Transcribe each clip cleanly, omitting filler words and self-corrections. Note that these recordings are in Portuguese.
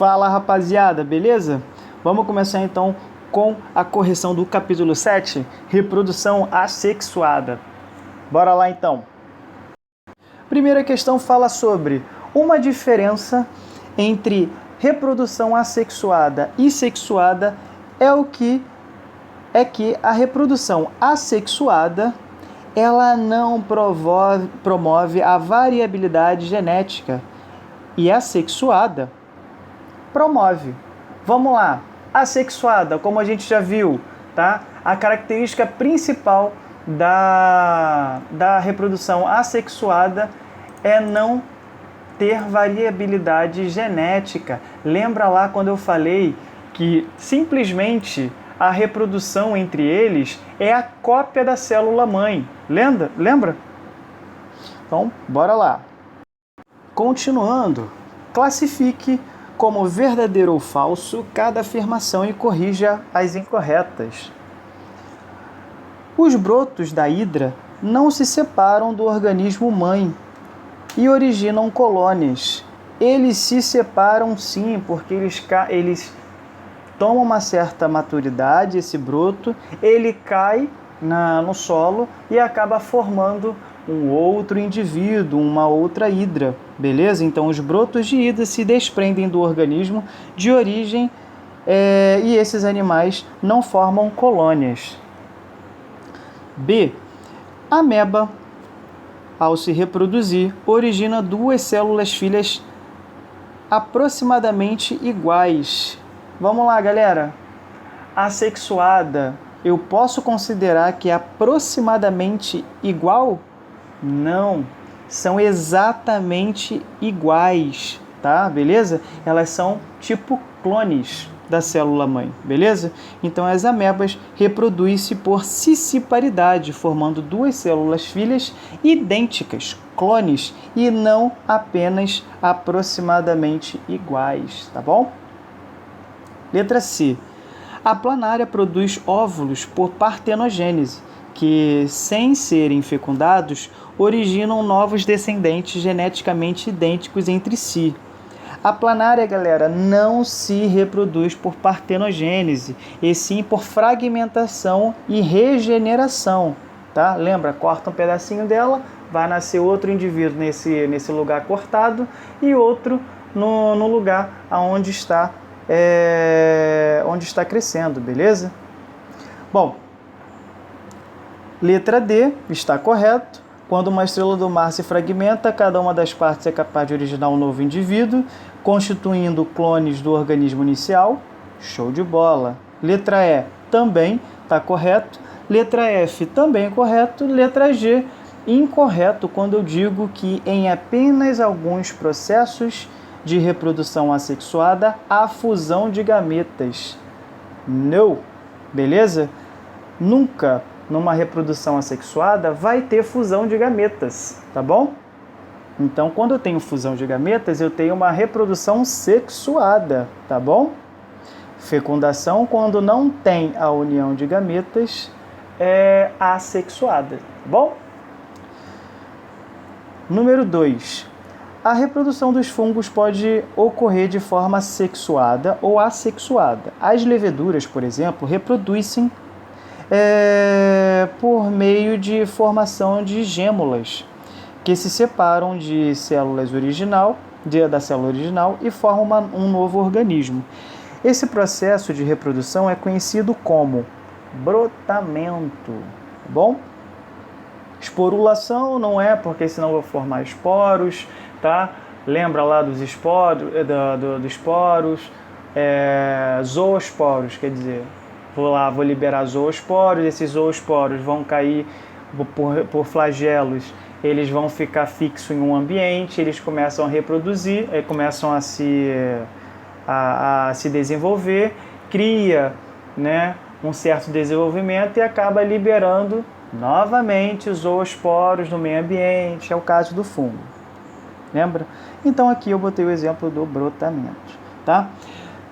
Fala, rapaziada, beleza? Vamos começar então com a correção do capítulo 7, reprodução assexuada. Bora lá então. Primeira questão fala sobre uma diferença entre reprodução assexuada e sexuada é que a reprodução assexuada ela não promove a variabilidade genética e a sexuada promove. Vamos lá. Assexuada, como a gente já viu, tá? A característica principal da reprodução assexuada é não ter variabilidade genética. Lembra lá quando eu falei que simplesmente a reprodução entre eles é a cópia da célula-mãe. Lembra? Então, bora lá. Continuando, classifique como verdadeiro ou falso cada afirmação e corrija as incorretas. Os brotos da hidra não se separam do organismo mãe e originam colônias. Eles se separam sim, porque eles tomam uma certa maturidade, esse broto, ele cai no solo e acaba formando um outro indivíduo, uma outra hidra, beleza? Então os brotos de hidra se desprendem do organismo de origem e esses animais não formam colônias. B. A ameba, ao se reproduzir, origina duas células filhas aproximadamente iguais. Vamos lá, galera. Assexuada, eu posso considerar que é aproximadamente igual? Não, são exatamente iguais, tá? Beleza? Elas são tipo clones da célula-mãe, beleza? Então as amebas reproduzem-se por cisciparidade, formando duas células filhas idênticas, clones, e não apenas aproximadamente iguais, tá bom? Letra C. A planária produz óvulos por partenogênese, que, sem serem fecundados, originam novos descendentes geneticamente idênticos entre si. A planária, galera, não se reproduz por partenogênese, e sim por fragmentação e regeneração, tá? Lembra, corta um pedacinho dela, vai nascer outro indivíduo nesse lugar cortado e outro no lugar onde está crescendo, beleza? Bom, letra D está correto. Quando uma estrela do mar se fragmenta, cada uma das partes é capaz de originar um novo indivíduo, constituindo clones do organismo inicial. Show de bola. Letra E também está correto. Letra F também correto. Letra G incorreto quando eu digo que em apenas alguns processos de reprodução assexuada há fusão de gametas. Não, beleza? Nunca numa reprodução assexuada vai ter fusão de gametas, tá bom? Então, quando eu tenho fusão de gametas, eu tenho uma reprodução sexuada, tá bom? Fecundação, quando não tem a união de gametas, é assexuada, tá bom? Número 2. A reprodução dos fungos pode ocorrer de forma sexuada ou assexuada. As leveduras, por exemplo, reproduzem por meio de formação de gêmulas, que se separam da célula original e formam um novo organismo. Esse processo de reprodução é conhecido como brotamento, tá bom? Esporulação não é, porque senão eu vou formar esporos, tá? Lembra lá dos esporos, zoosporos, quer dizer, vou liberar zoosporos, esses zoosporos vão cair por flagelos, eles vão ficar fixos em um ambiente, eles começam a reproduzir, começam a se desenvolver, cria, né, um certo desenvolvimento e acaba liberando novamente os zoosporos no meio ambiente, é o caso do fungo. Lembra? Então aqui eu botei o exemplo do brotamento, tá?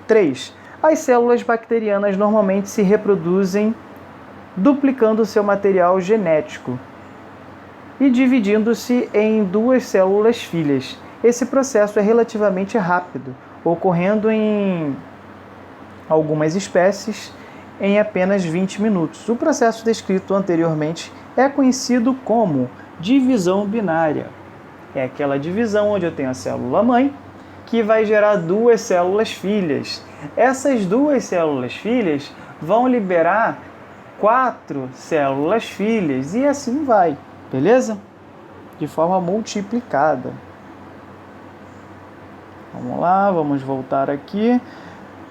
3. As células bacterianas normalmente se reproduzem duplicando seu material genético e dividindo-se em duas células filhas. Esse processo é relativamente rápido, ocorrendo em algumas espécies em apenas 20 minutos. O processo descrito anteriormente é conhecido como divisão binária. É aquela divisão onde eu tenho a célula mãe, que vai gerar duas células filhas. Essas duas células filhas vão liberar 4 células filhas e assim vai, beleza? De forma multiplicada. Vamos lá, vamos voltar aqui.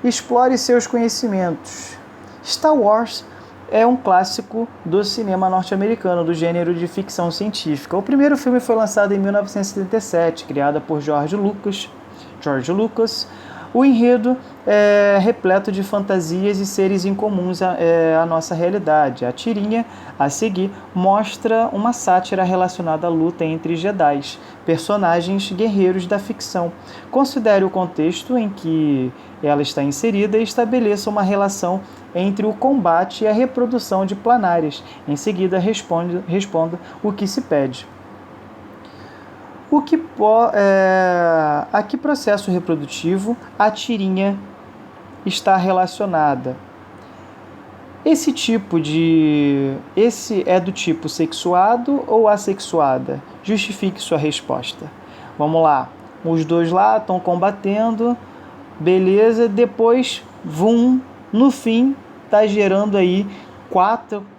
Explore seus conhecimentos. Star Wars é um clássico do cinema norte-americano, do gênero de ficção científica. O primeiro filme foi lançado em 1977, criado por George Lucas. O enredo é repleto de fantasias e seres incomuns à nossa realidade. A tirinha, a seguir, mostra uma sátira relacionada à luta entre Jedis, personagens guerreiros da ficção. Considere o contexto em que ela está inserida e estabeleça uma relação entre o combate e a reprodução de planárias. Em seguida, responda o que se pede. A que processo reprodutivo a tirinha está relacionada? Esse é do tipo sexuado ou assexuada? Justifique sua resposta. Vamos lá. Os dois lá estão combatendo, beleza, depois, no fim, está gerando aí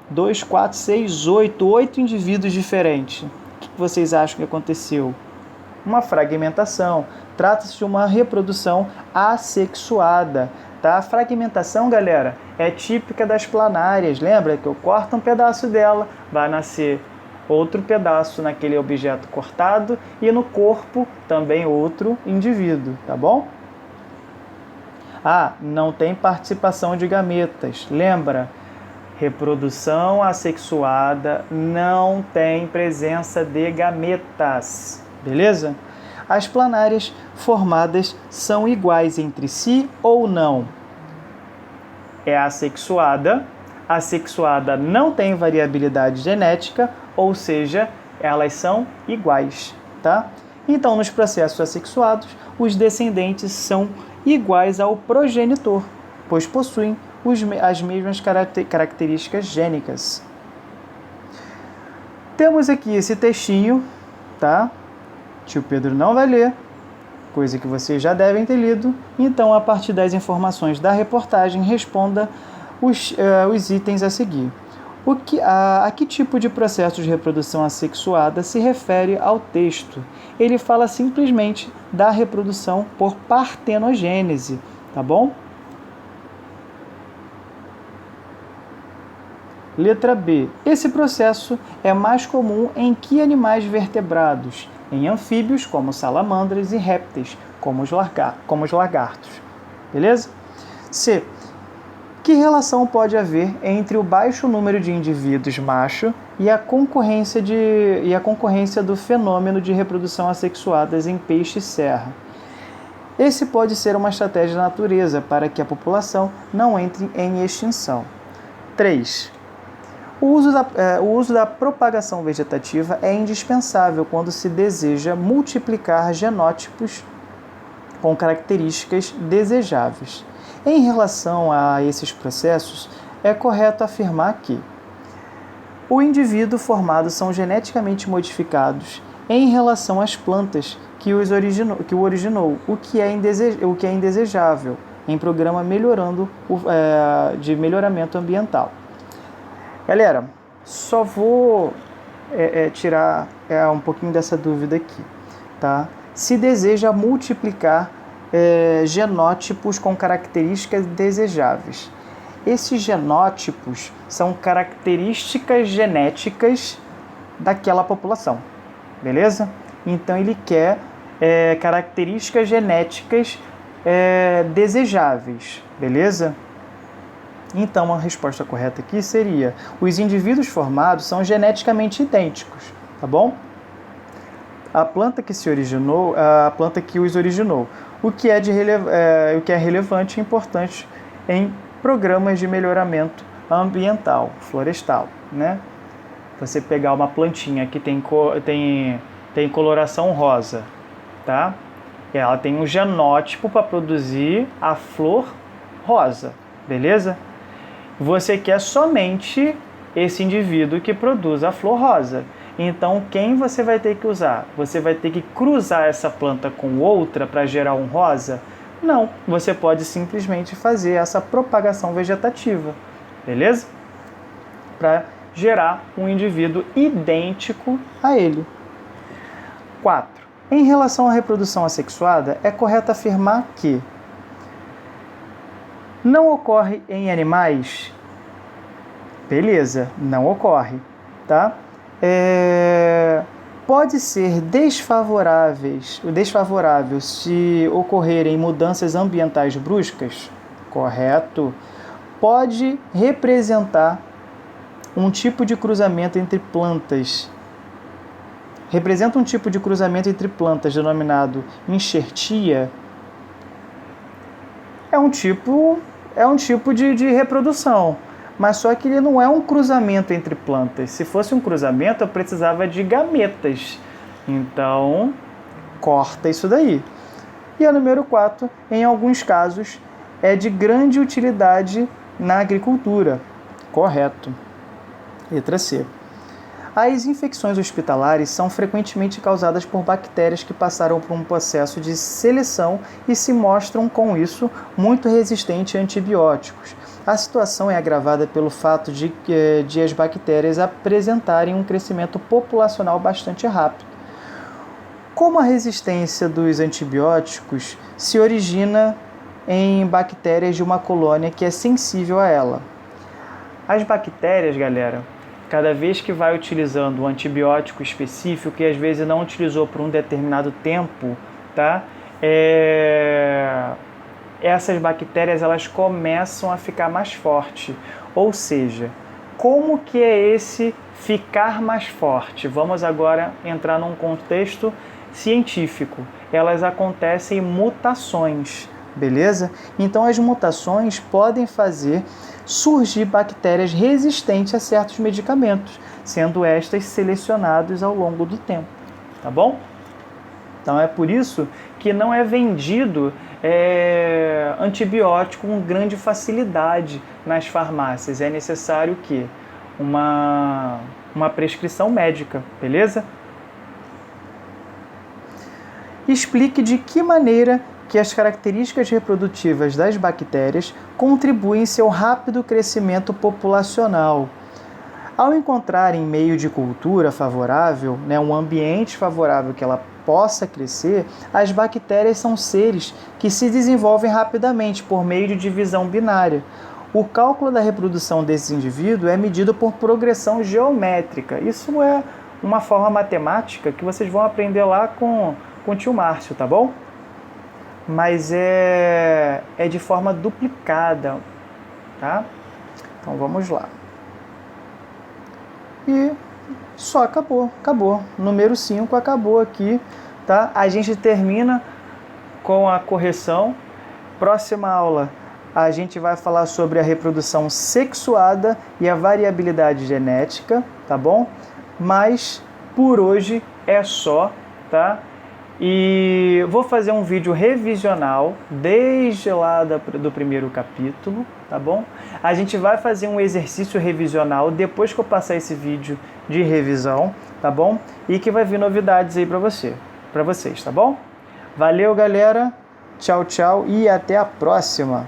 2, 4, 6, 8 indivíduos diferentes. O que vocês acham que aconteceu? Uma fragmentação. Trata-se de uma reprodução assexuada. Tá? A fragmentação, galera, é típica das planárias. Lembra que eu corto um pedaço dela, vai nascer outro pedaço naquele objeto cortado e no corpo também outro indivíduo, tá bom? Não tem participação de gametas. Lembra? Reprodução assexuada não tem presença de gametas, beleza? As planárias formadas são iguais entre si ou não? É assexuada. A assexuada não tem variabilidade genética, ou seja, elas são iguais, tá? Então, nos processos assexuados, os descendentes são iguais ao progenitor, pois possuem as mesmas características gênicas. Temos aqui esse textinho, tá? Tio Pedro não vai ler, coisa que vocês já devem ter lido. Então, a partir das informações da reportagem, responda os itens a seguir. A que tipo de processo de reprodução assexuada se refere ao texto? Ele fala simplesmente da reprodução por partenogênese, tá bom? Letra B. Esse processo é mais comum em que animais vertebrados? Em anfíbios, como salamandras, e répteis, como os lagartos. Beleza? C. Que relação pode haver entre o baixo número de indivíduos macho e a concorrência do fenômeno de reprodução assexuadas em peixe-serra? Esse pode ser uma estratégia da natureza para que a população não entre em extinção. 3. O uso da propagação vegetativa é indispensável quando se deseja multiplicar genótipos com características desejáveis. Em relação a esses processos, é correto afirmar que o indivíduo formado são geneticamente modificados em relação às plantas que o originou, o que é indesejável em programa de melhoramento ambiental. Galera, só vou tirar um pouquinho dessa dúvida aqui, tá? Se deseja multiplicar genótipos com características desejáveis. Esses genótipos são características genéticas daquela população, beleza? Então ele quer características genéticas desejáveis, beleza? Então a resposta correta aqui seria: os indivíduos formados são geneticamente idênticos, tá bom? A planta que os originou, o que é relevante e importante em programas de melhoramento ambiental, florestal, né? Você pegar uma plantinha que tem coloração rosa, tá? Ela tem um genótipo para produzir a flor rosa, beleza? Você quer somente esse indivíduo que produz a flor rosa. Então, quem você vai ter que usar? Você vai ter que cruzar essa planta com outra para gerar um rosa? Não, você pode simplesmente fazer essa propagação vegetativa, beleza? Para gerar um indivíduo idêntico a ele. 4. Em relação à reprodução assexuada, é correto afirmar que não ocorre em animais? Beleza, não ocorre, tá? Pode ser desfavorável se ocorrerem mudanças ambientais bruscas? Correto. Pode representar um tipo de cruzamento entre plantas. Representa um tipo de cruzamento entre plantas denominado enxertia? É um tipo de reprodução, mas só que ele não é um cruzamento entre plantas. Se fosse um cruzamento, eu precisava de gametas. Então, corta isso daí. E a número 4, em alguns casos, é de grande utilidade na agricultura. Correto. Letra C. As infecções hospitalares são frequentemente causadas por bactérias que passaram por um processo de seleção e se mostram, com isso, muito resistentes a antibióticos. A situação é agravada pelo fato de as bactérias apresentarem um crescimento populacional bastante rápido. Como a resistência dos antibióticos se origina em bactérias de uma colônia que é sensível a ela? As bactérias, galera, cada vez que vai utilizando um antibiótico específico, que às vezes não utilizou por um determinado tempo, tá? Essas bactérias elas começam a ficar mais fortes. Ou seja, como que é esse ficar mais forte? Vamos agora entrar num contexto científico. Elas acontecem em mutações, beleza? Então as mutações podem fazer surgir bactérias resistentes a certos medicamentos, sendo estas selecionadas ao longo do tempo, tá bom? Então é por isso que não é vendido antibiótico com grande facilidade nas farmácias. É necessário que uma prescrição médica, beleza? Explique de que maneira que as características reprodutivas das bactérias contribuem em seu rápido crescimento populacional. Ao encontrarem meio de cultura favorável, um ambiente favorável que ela possa crescer, as bactérias são seres que se desenvolvem rapidamente por meio de divisão binária. O cálculo da reprodução desses indivíduos é medido por progressão geométrica. Isso é uma forma matemática que vocês vão aprender lá com o tio Márcio, tá bom? Mas é de forma duplicada, tá? Então vamos lá. E só acabou. Número 5 acabou aqui, tá? A gente termina com a correção. Próxima aula a gente vai falar sobre a reprodução sexuada e a variabilidade genética, tá bom? Mas por hoje é só, tá? E vou fazer um vídeo revisional desde lá do primeiro capítulo, tá bom? A gente vai fazer um exercício revisional depois que eu passar esse vídeo de revisão, tá bom? E que vai vir novidades aí para vocês, tá bom? Valeu, galera. Tchau, tchau e até a próxima.